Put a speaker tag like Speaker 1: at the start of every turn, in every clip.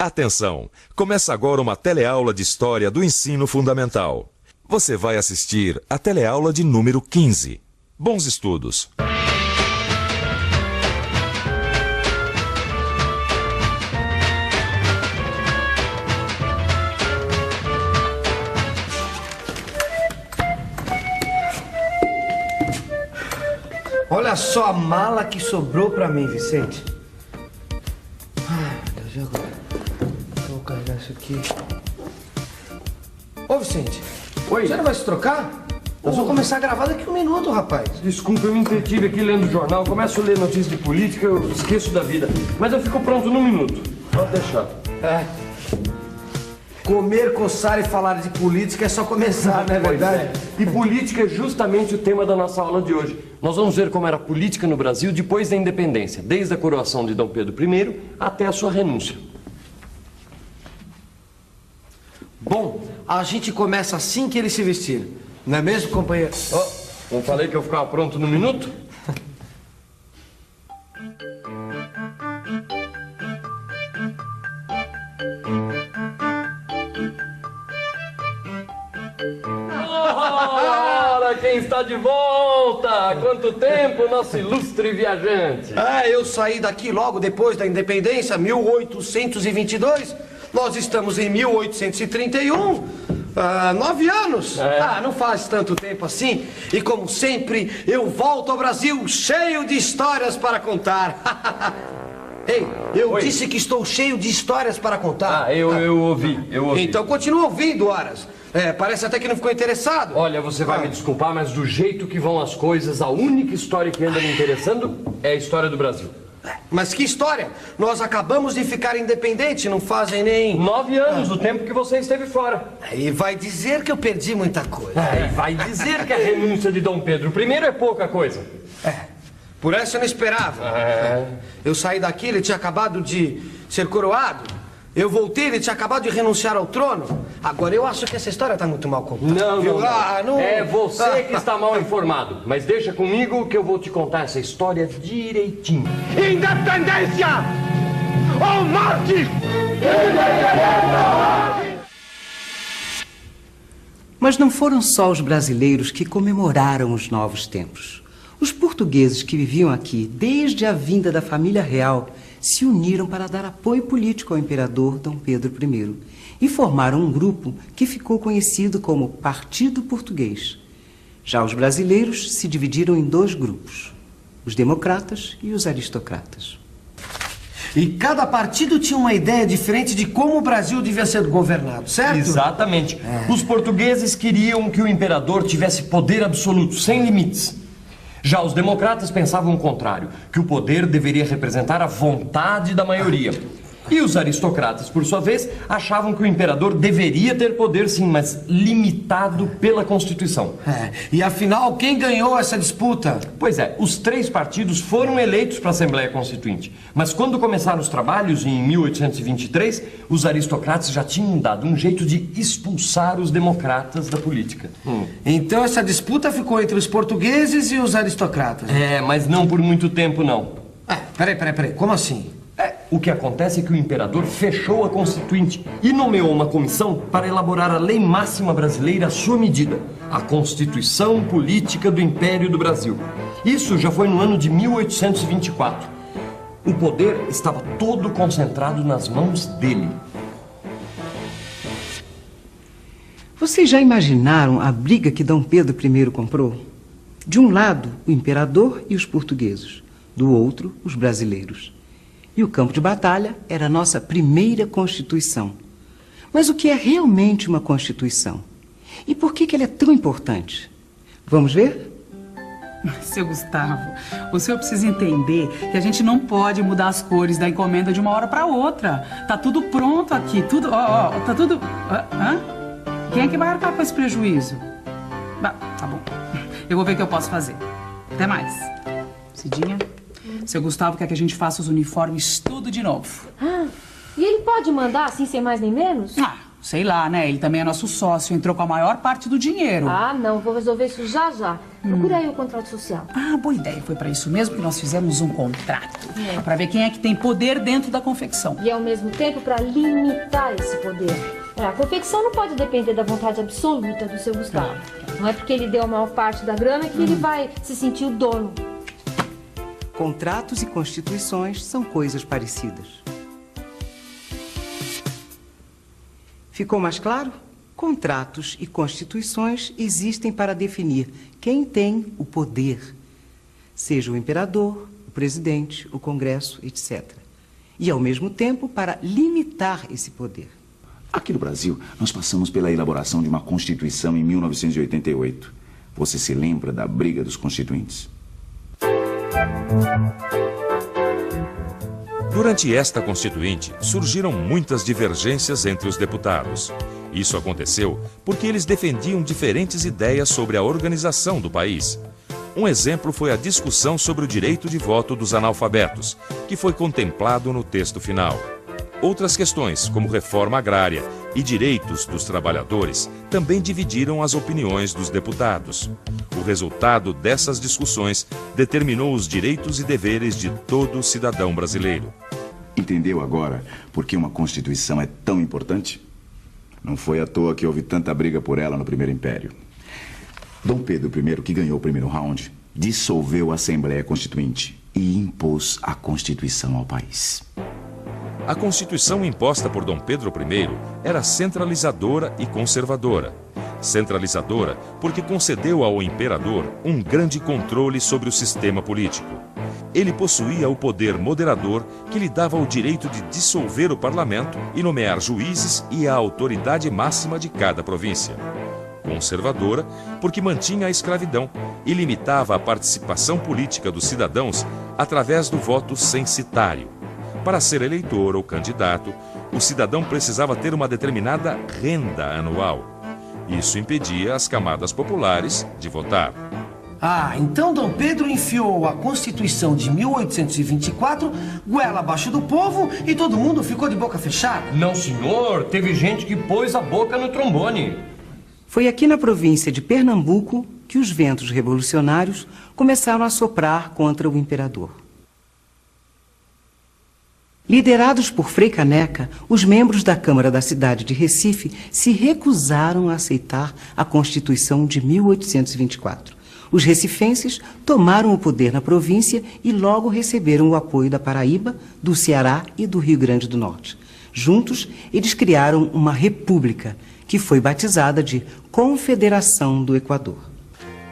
Speaker 1: Atenção! Começa agora uma teleaula de História do Ensino Fundamental. Você vai assistir a teleaula de número 15. Bons estudos!
Speaker 2: Olha só a mala que sobrou pra mim, Vicente. Ai, meu Deus, e agora? Vou carregar isso aqui. Ô, Vicente.
Speaker 3: Oi.
Speaker 2: Você não vai se trocar? Nós vamos começar a gravar daqui a um minuto, rapaz.
Speaker 3: Desculpa, eu me entretive aqui lendo o jornal. Começo a ler notícias de política, eu esqueço da vida. Mas eu fico pronto num minuto. Pode deixar.
Speaker 2: Comer, coçar e falar de política é só começar, não é verdade?
Speaker 3: E política é justamente o tema da nossa aula de hoje. Nós vamos ver como era a política no Brasil depois da independência, desde a coroação de Dom Pedro I até a sua renúncia.
Speaker 2: Bom, a gente começa assim que ele se vestir. Não é mesmo, companheiro?
Speaker 3: Não falei que eu ficava pronto num minuto? Ora, quem está de volta? Há quanto tempo, nosso ilustre viajante?
Speaker 2: Eu saí daqui logo depois da independência, 1822. Nós estamos em 1831. 9 anos. Não faz tanto tempo assim. E como sempre, eu volto ao Brasil cheio de histórias para contar. Ei, eu disse que estou cheio de histórias para contar.
Speaker 3: Eu ouvi.
Speaker 2: Então continua ouvindo, Horas. Parece até que não ficou interessado.
Speaker 3: Olha, você vai me desculpar, mas do jeito que vão as coisas, a única história que anda me interessando é a história do Brasil.
Speaker 2: Mas que história? Nós acabamos de ficar independentes, não fazem nem...
Speaker 3: 9 anos, o tempo que você esteve fora.
Speaker 2: E vai dizer que eu perdi muita coisa.
Speaker 3: E vai dizer que a renúncia de Dom Pedro I é pouca coisa.
Speaker 2: Por essa eu não esperava. Eu saí daqui, ele tinha acabado de ser coroado. Eu voltei, ele tinha acabado de renunciar ao trono. Agora, eu acho que essa história está muito mal contada.
Speaker 3: Não. É você que está mal informado. Mas deixa comigo que eu vou te contar essa história direitinho.
Speaker 4: Independência ou morte!
Speaker 5: Mas não foram só os brasileiros que comemoraram os novos tempos. Os portugueses que viviam aqui desde a vinda da família real se uniram para dar apoio político ao imperador Dom Pedro I e formaram um grupo que ficou conhecido como Partido Português. Já os brasileiros se dividiram em 2 grupos, os democratas e os aristocratas.
Speaker 2: E cada partido tinha uma ideia diferente de como o Brasil devia ser governado, certo?
Speaker 3: Exatamente. Os portugueses queriam que o imperador tivesse poder absoluto, sem limites. Já os democratas pensavam o contrário, que o poder deveria representar a vontade da maioria. E os aristocratas, por sua vez, achavam que o imperador deveria ter poder sim, mas limitado pela Constituição.
Speaker 2: E afinal, quem ganhou essa disputa?
Speaker 3: Pois é, os 3 partidos foram eleitos para a Assembleia Constituinte. Mas quando começaram os trabalhos, em 1823, os aristocratas já tinham dado um jeito de expulsar os democratas da política.
Speaker 2: Então essa disputa ficou entre os portugueses e os aristocratas.
Speaker 3: Mas não por muito tempo, não.
Speaker 2: Peraí, como assim?
Speaker 3: O que acontece é que o imperador fechou a Constituinte e nomeou uma comissão para elaborar a lei máxima brasileira à sua medida, a Constituição Política do Império do Brasil. Isso já foi no ano de 1824. O poder estava todo concentrado nas mãos dele.
Speaker 5: Vocês já imaginaram a briga que Dom Pedro I comprou? De um lado, o imperador e os portugueses, do outro, os brasileiros. E o campo de batalha era a nossa primeira Constituição. Mas o que é realmente uma Constituição? E por que ela é tão importante? Vamos ver?
Speaker 6: Seu Gustavo, o senhor precisa entender que a gente não pode mudar as cores da encomenda de uma hora para outra. Tá tudo pronto aqui, tudo, tá tudo... Quem é que vai arcar com esse prejuízo? Tá bom, eu vou ver o que eu posso fazer. Até mais. Cidinha... Seu Gustavo quer que a gente faça os uniformes tudo de novo.
Speaker 7: E ele pode mandar assim, sem mais nem menos?
Speaker 6: sei lá, né? Ele também é nosso sócio, entrou com a maior parte do dinheiro.
Speaker 7: Ah, não, vou resolver isso já já. Procura aí o contrato social.
Speaker 6: Ah, boa ideia. Foi pra isso mesmo que nós fizemos um contrato. Pra ver quem é que tem poder dentro da confecção.
Speaker 7: E ao mesmo tempo para limitar esse poder. A confecção não pode depender da vontade absoluta do seu Gustavo. Não é porque ele deu a maior parte da grana que ele vai se sentir o dono.
Speaker 5: Contratos e constituições são coisas parecidas. Ficou mais claro? Contratos e constituições existem para definir quem tem o poder, seja o imperador, o presidente, o Congresso, etc. E, ao mesmo tempo, para limitar esse poder.
Speaker 8: Aqui no Brasil, nós passamos pela elaboração de uma Constituição em 1988. Você se lembra da briga dos constituintes?
Speaker 1: Durante esta Constituinte, surgiram muitas divergências entre os deputados. Isso aconteceu porque eles defendiam diferentes ideias sobre a organização do país. Um exemplo foi a discussão sobre o direito de voto dos analfabetos, que foi contemplado no texto final. Outras questões, como reforma agrária e direitos dos trabalhadores, também dividiram as opiniões dos deputados. O resultado dessas discussões determinou os direitos e deveres de todo cidadão brasileiro.
Speaker 8: Entendeu agora por que uma Constituição é tão importante? Não foi à toa que houve tanta briga por ela no Primeiro Império. Dom Pedro I, que ganhou o primeiro round, dissolveu a Assembleia Constituinte e impôs a Constituição ao país.
Speaker 1: A Constituição imposta por Dom Pedro I era centralizadora e conservadora. Centralizadora porque concedeu ao imperador um grande controle sobre o sistema político. Ele possuía o poder moderador que lhe dava o direito de dissolver o parlamento e nomear juízes e a autoridade máxima de cada província. Conservadora porque mantinha a escravidão e limitava a participação política dos cidadãos através do voto censitário. Para ser eleitor ou candidato, o cidadão precisava ter uma determinada renda anual. Isso impedia as camadas populares de votar.
Speaker 2: Ah, então Dom Pedro enfiou a Constituição de 1824 goela abaixo do povo e todo mundo ficou de boca fechada?
Speaker 3: Não, senhor. Teve gente que pôs a boca no trombone.
Speaker 5: Foi aqui na província de Pernambuco que os ventos revolucionários começaram a soprar contra o imperador. Liderados por Frei Caneca, os membros da Câmara da cidade de Recife se recusaram a aceitar a Constituição de 1824. Os recifenses tomaram o poder na província e logo receberam o apoio da Paraíba, do Ceará e do Rio Grande do Norte. Juntos, eles criaram uma república, que foi batizada de Confederação do Equador.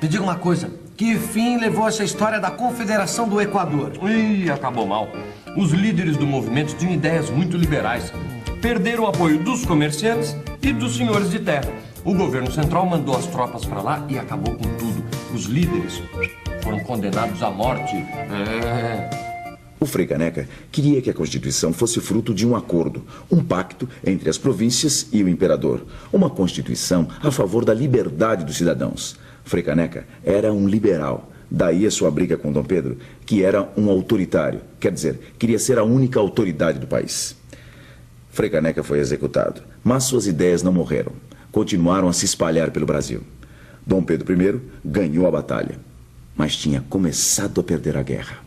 Speaker 2: Me diga uma coisa, que fim levou essa história da Confederação do Equador?
Speaker 3: Ih, acabou mal. Os líderes do movimento tinham ideias muito liberais. Perderam o apoio dos comerciantes e dos senhores de terra. O governo central mandou as tropas para lá e acabou com tudo. Os líderes foram condenados à morte.
Speaker 8: O Frei Caneca queria que a Constituição fosse fruto de um acordo, um pacto entre as províncias e o imperador. Uma Constituição a favor da liberdade dos cidadãos. Frei Caneca era um liberal. Daí a sua briga com Dom Pedro, que era um autoritário. Quer dizer, queria ser a única autoridade do país. Frei Caneca foi executado, mas suas ideias não morreram. Continuaram a se espalhar pelo Brasil. Dom Pedro I ganhou a batalha, mas tinha começado a perder a guerra.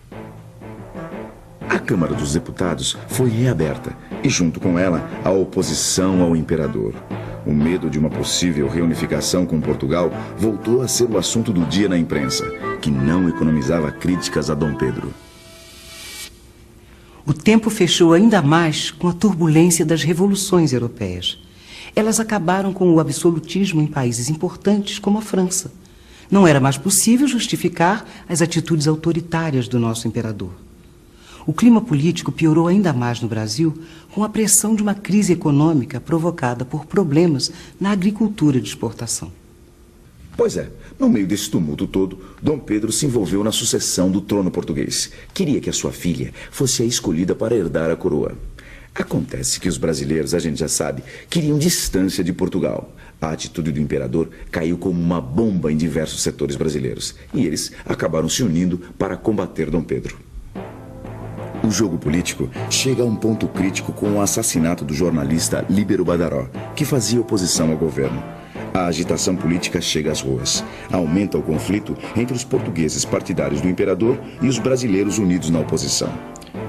Speaker 8: A Câmara dos Deputados foi reaberta e, junto com ela, a oposição ao imperador. O medo de uma possível reunificação com Portugal voltou a ser o assunto do dia na imprensa, que não economizava críticas a Dom Pedro.
Speaker 5: O tempo fechou ainda mais com a turbulência das revoluções europeias. Elas acabaram com o absolutismo em países importantes como a França. Não era mais possível justificar as atitudes autoritárias do nosso imperador. O clima político piorou ainda mais no Brasil com a pressão de uma crise econômica provocada por problemas na agricultura de exportação.
Speaker 8: Pois é, no meio desse tumulto todo, Dom Pedro se envolveu na sucessão do trono português. Queria que a sua filha fosse a escolhida para herdar a coroa. Acontece que os brasileiros, a gente já sabe, queriam distância de Portugal. A atitude do imperador caiu como uma bomba em diversos setores brasileiros. E eles acabaram se unindo para combater Dom Pedro. O jogo político chega a um ponto crítico com o assassinato do jornalista Líbero Badaró, que fazia oposição ao governo. A agitação política chega às ruas. Aumenta o conflito entre os portugueses partidários do imperador e os brasileiros unidos na oposição.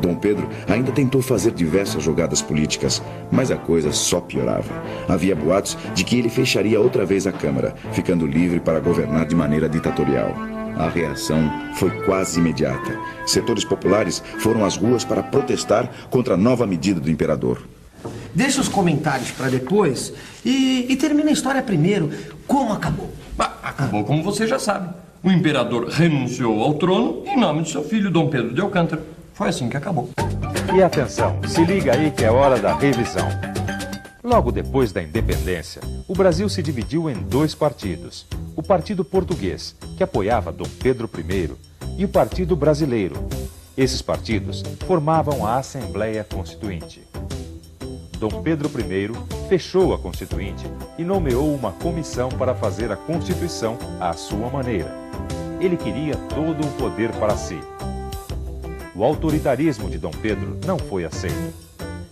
Speaker 8: Dom Pedro ainda tentou fazer diversas jogadas políticas, mas a coisa só piorava. Havia boatos de que ele fecharia outra vez a Câmara, ficando livre para governar de maneira ditatorial. A reação foi quase imediata. Setores populares foram às ruas para protestar contra a nova medida do imperador.
Speaker 2: Deixa os comentários para depois e termina a história primeiro. Como acabou?
Speaker 3: Acabou como você já sabe. O imperador renunciou ao trono em nome do seu filho, Dom Pedro de Alcântara. Foi assim que acabou.
Speaker 1: E atenção, se liga aí que é hora da revisão. Logo depois da independência, o Brasil se dividiu em dois partidos. O Partido Português, que apoiava Dom Pedro I, e o Partido Brasileiro. Esses partidos formavam a Assembleia Constituinte. Dom Pedro I fechou a Constituinte e nomeou uma comissão para fazer a Constituição à sua maneira. Ele queria todo o poder para si. O autoritarismo de Dom Pedro não foi aceito.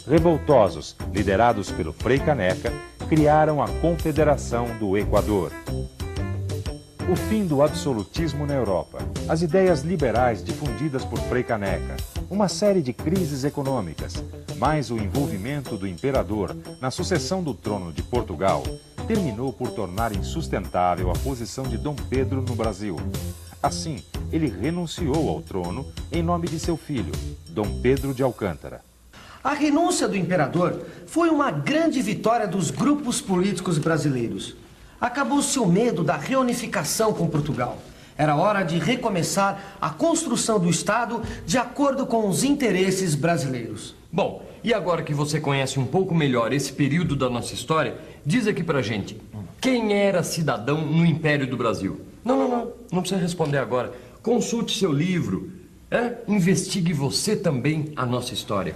Speaker 1: Revoltosos, liderados pelo Frei Caneca, criaram a Confederação do Equador. O fim do absolutismo na Europa, as ideias liberais difundidas por Frei Caneca, uma série de crises econômicas, mais o envolvimento do imperador na sucessão do trono de Portugal, terminou por tornar insustentável a posição de Dom Pedro no Brasil. Assim, ele renunciou ao trono em nome de seu filho, Dom Pedro de Alcântara.
Speaker 2: A renúncia do imperador foi uma grande vitória dos grupos políticos brasileiros. Acabou-se o medo da reunificação com Portugal. Era hora de recomeçar a construção do Estado de acordo com os interesses brasileiros.
Speaker 3: Bom, e agora que você conhece um pouco melhor esse período da nossa história, diz aqui pra gente, quem era cidadão no Império do Brasil? Não precisa responder agora. Consulte seu livro, investigue você também a nossa história.